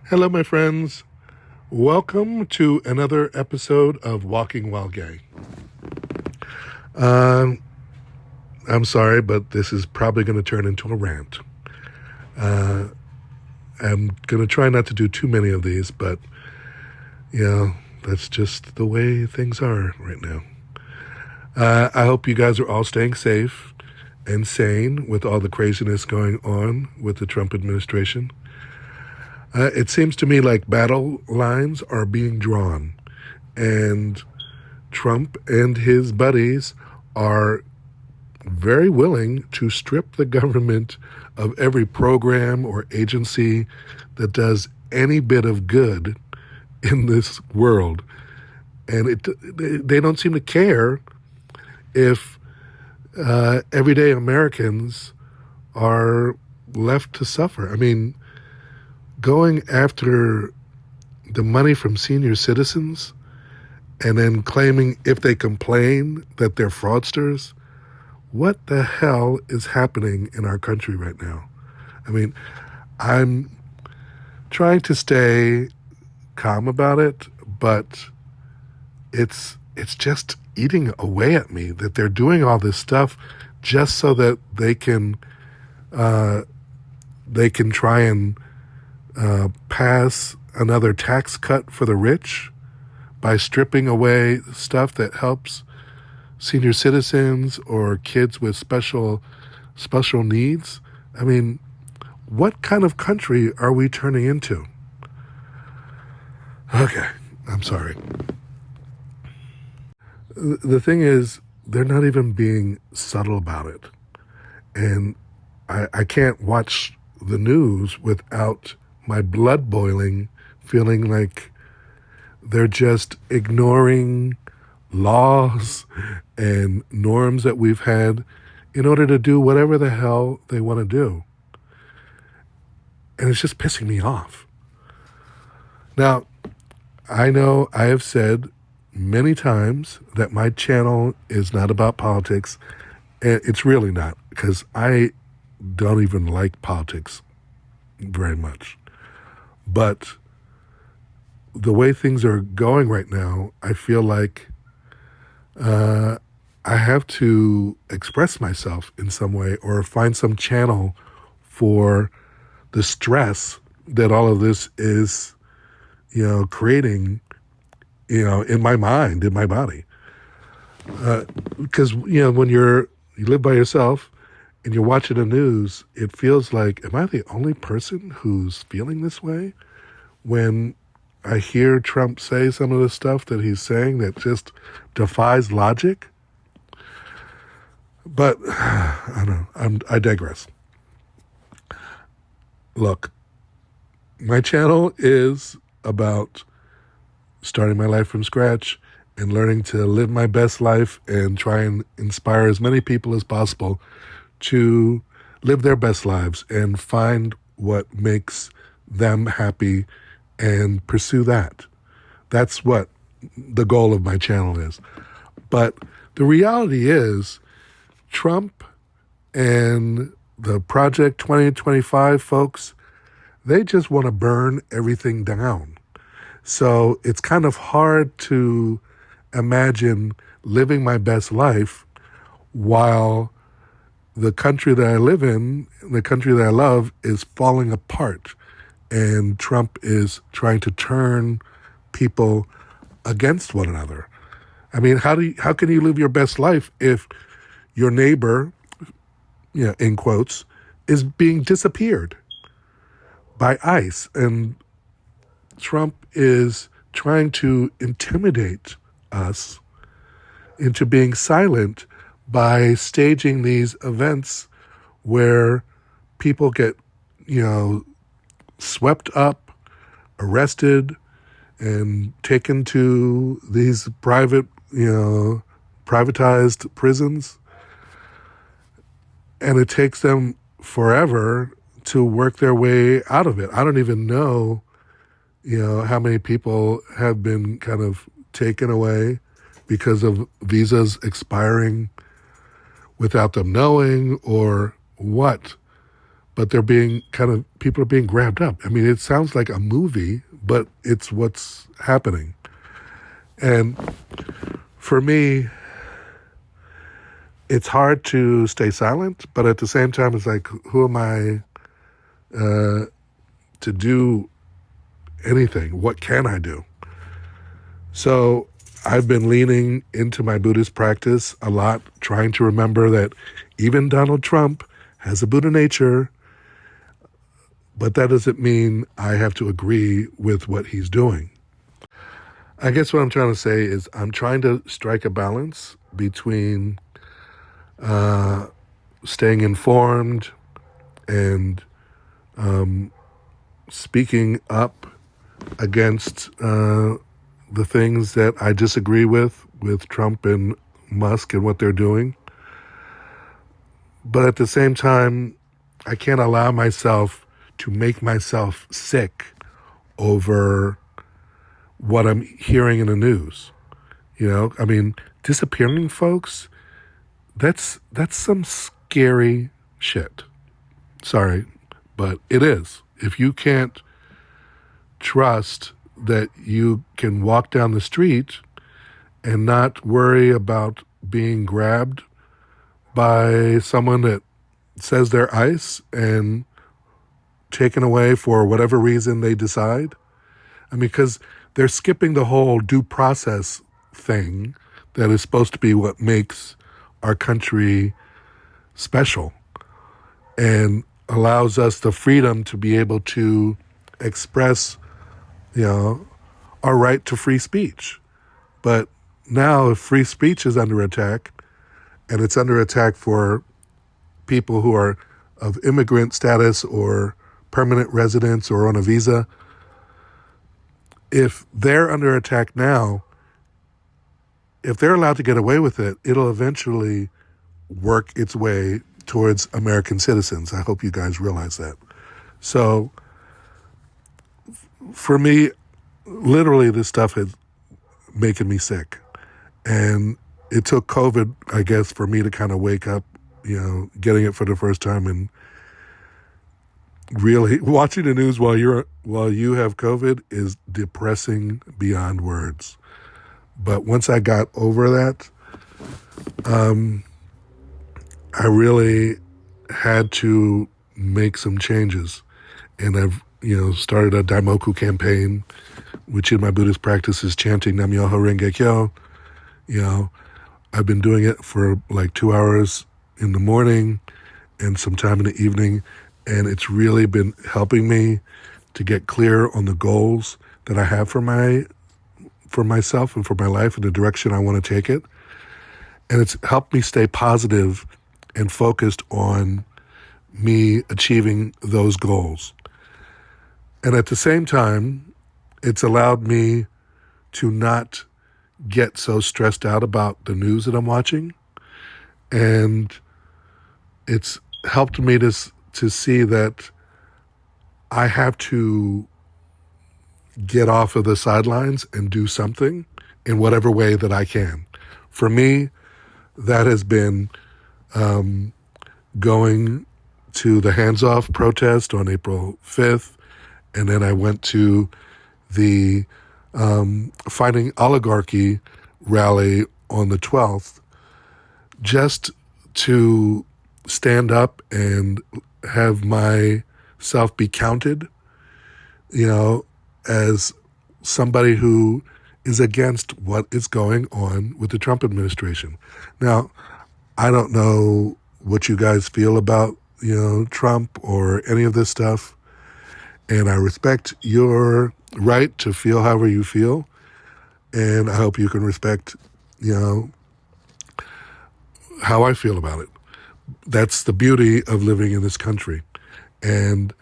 Hello, my friends. Welcome to another episode of Walking While Gay. I'm sorry, but this is probably going to turn into a rant. I'm going to try not to do too many of these, but, that's just the way things are right now. I hope you guys are all staying safe and sane with all the craziness going on with the Trump administration. It seems to me like battle lines are being drawn, and Trump and his buddies are very willing to strip the government of every program or agency that does any bit of good in this world. And they don't seem to care if everyday Americans are left to suffer. I mean, going after the money from senior citizens and then claiming if they complain that they're fraudsters, what the hell is happening in our country right now? I mean, I'm trying to stay calm about it, but it's just eating away at me that they're doing all this stuff just so that they can try and pass another tax cut for the rich by stripping away stuff that helps senior citizens or kids with special needs. I mean, what kind of country are we turning into? Okay, I'm sorry. The thing is, they're not even being subtle about it. And I can't watch the news without my blood boiling, feeling like they're just ignoring laws and norms that we've had in order to do whatever the hell they want to do. And it's just pissing me off. Now, I know I have said many times that my channel is not about politics, and it's really not, because I don't even like politics very much. But the way things are going right now, I feel like I have to express myself in some way or find some channel for the stress that all of this is, creating, in my mind, in my body. Because, when you live by yourself and you're watching the news, it feels like, am I the only person who's feeling this way? When I hear Trump say some of the stuff that he's saying that just defies logic. But, I don't know, I digress. Look, my channel is about starting my life from scratch and learning to live my best life and try and inspire as many people as possible to live their best lives and find what makes them happy and pursue that. That's what the goal of my channel is. But the reality is, Trump and the Project 2025 folks, they just want to burn everything down. So it's kind of hard to imagine living my best life while the country that I live in, the country that I love, is falling apart. And Trump is trying to turn people against one another. I mean, how can you live your best life if your neighbor, in quotes, is being disappeared by ICE? And Trump is trying to intimidate us into being silent by staging these events where people get, swept up, arrested, and taken to these privatized prisons. And it takes them forever to work their way out of it. I don't even know, how many people have been kind of taken away because of visas expiring without them knowing or what. but people are being grabbed up. I mean, it sounds like a movie, but it's what's happening. And for me, it's hard to stay silent, but at the same time, it's like, who am I to do anything? What can I do? So I've been leaning into my Buddhist practice a lot, trying to remember that even Donald Trump has a Buddha nature, but that doesn't mean I have to agree with what he's doing. I guess what I'm trying to say is I'm trying to strike a balance between staying informed and speaking up against the things that I disagree with Trump and Musk and what they're doing. But at the same time, I can't allow myself to make myself sick over what I'm hearing in the news. You know, I mean, disappearing folks, that's some scary shit. Sorry, but it is. If you can't trust that you can walk down the street and not worry about being grabbed by someone that says they're ICE and taken away for whatever reason they decide. I mean, because they're skipping the whole due process thing that is supposed to be what makes our country special and allows us the freedom to be able to express, our right to free speech. But now if free speech is under attack, and it's under attack for people who are of immigrant status or permanent residents or on a visa, if they're under attack now, if they're allowed to get away with it, it'll eventually work its way towards American citizens. I hope you guys realize that. So for me, literally this stuff is making me sick. And it took COVID, I guess, for me to kind of wake up, getting it for the first time and really watching the news while you have COVID is depressing beyond words. But once I got over that, I really had to make some changes. And I've, started a Daimoku campaign, which in my Buddhist practice is chanting Nam-myoho Renge Kyo. I've been doing it for like 2 hours in the morning and some time in the evening. And it's really been helping me to get clear on the goals that I have for myself and for my life and the direction I want to take it. And it's helped me stay positive and focused on me achieving those goals. And at the same time, it's allowed me to not get so stressed out about the news that I'm watching. And it's helped me to see that I have to get off of the sidelines and do something in whatever way that I can. For me, that has been going to the Hands Off protest on April 5th, and then I went to the Fighting Oligarchy rally on the 12th, just to stand up and have myself be counted, as somebody who is against what is going on with the Trump administration. Now, I don't know what you guys feel about, Trump or any of this stuff. And I respect your right to feel however you feel. And I hope you can respect, how I feel about it. That's the beauty of living in this country. And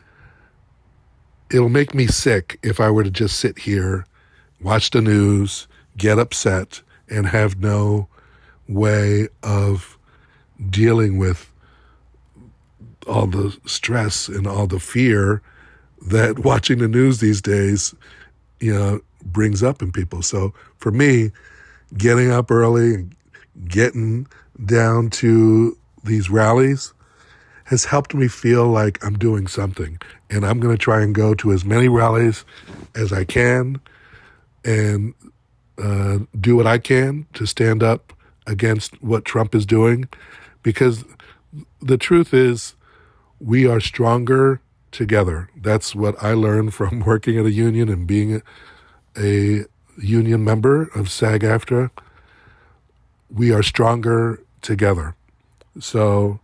it'll make me sick if I were to just sit here, watch the news, get upset, and have no way of dealing with all the stress and all the fear that watching the news these days, brings up in people. So for me, getting up early and getting down to these rallies has helped me feel like I'm doing something. And I'm going to try and go to as many rallies as I can and do what I can to stand up against what Trump is doing. Because the truth is, we are stronger together. That's what I learned from working at a union and being a union member of SAG-AFTRA. We are stronger together. So,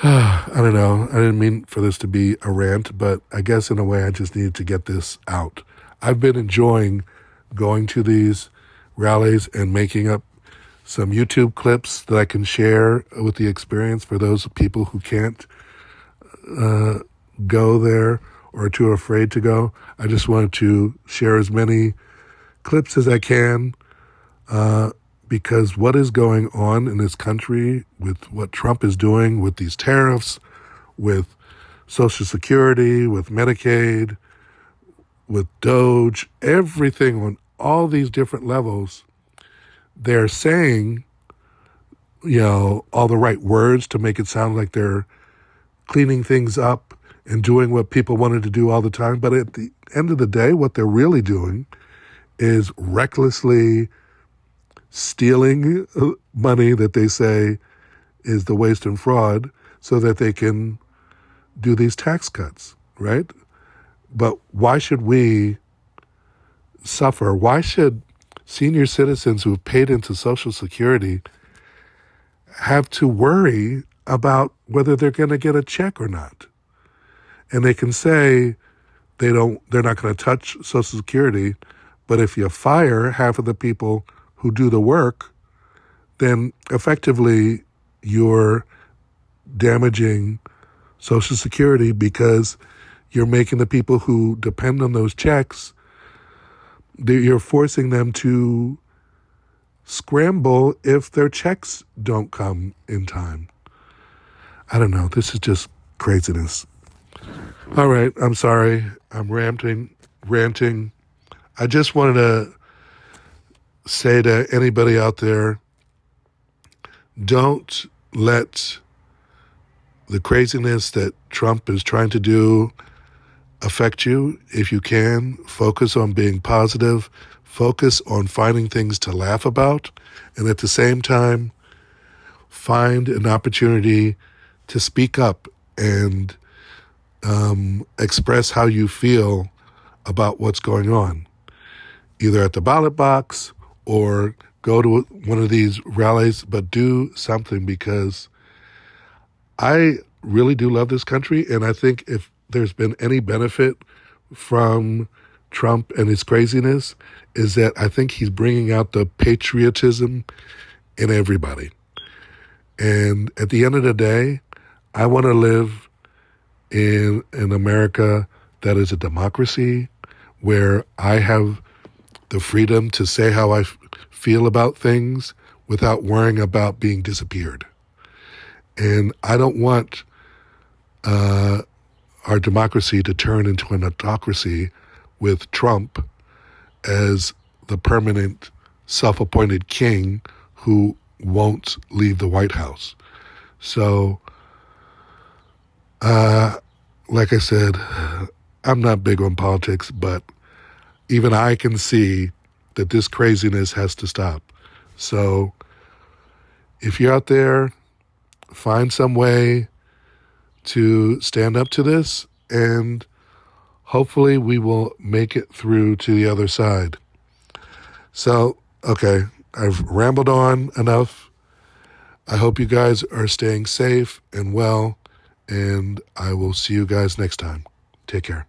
I don't know. I didn't mean for this to be a rant, but I guess in a way I just needed to get this out. I've been enjoying going to these rallies and making up some YouTube clips that I can share with the experience for those people who can't go there or are too afraid to go. I just wanted to share as many clips as I can because what is going on in this country with what Trump is doing with these tariffs, with Social Security, with Medicaid, with Doge, everything on all these different levels, they're saying, all the right words to make it sound like they're cleaning things up and doing what people wanted to do all the time. But at the end of the day, what they're really doing is recklessly stealing money that they say is the waste and fraud so that they can do these tax cuts, right? But why should we suffer? Why should senior citizens who have paid into Social Security have to worry about whether they're going to get a check or not? And they can say they're not going to touch Social Security, but if you fire half of the people who do the work, then effectively you're damaging Social Security because you're making the people who depend on those checks, you're forcing them to scramble if their checks don't come in time. I don't know. This is just craziness. All right. I'm sorry. I'm ranting. I just wanted to say to anybody out there, don't let the craziness that Trump is trying to do affect you. If you can, focus on being positive, focus on finding things to laugh about, and at the same time, find an opportunity to speak up and express how you feel about what's going on, either at the ballot box or go to one of these rallies, but do something, because I really do love this country, and I think if there's been any benefit from Trump and his craziness is that I think he's bringing out the patriotism in everybody. And at the end of the day, I want to live in an America that is a democracy where I have the freedom to say how I feel about things without worrying about being disappeared. And I don't want our democracy to turn into an autocracy with Trump as the permanent self-appointed king who won't leave the White House. So, like I said, I'm not big on politics, but even I can see that this craziness has to stop. So if you're out there, find some way to stand up to this, and hopefully we will make it through to the other side. So, okay, I've rambled on enough. I hope you guys are staying safe and well, and I will see you guys next time. Take care.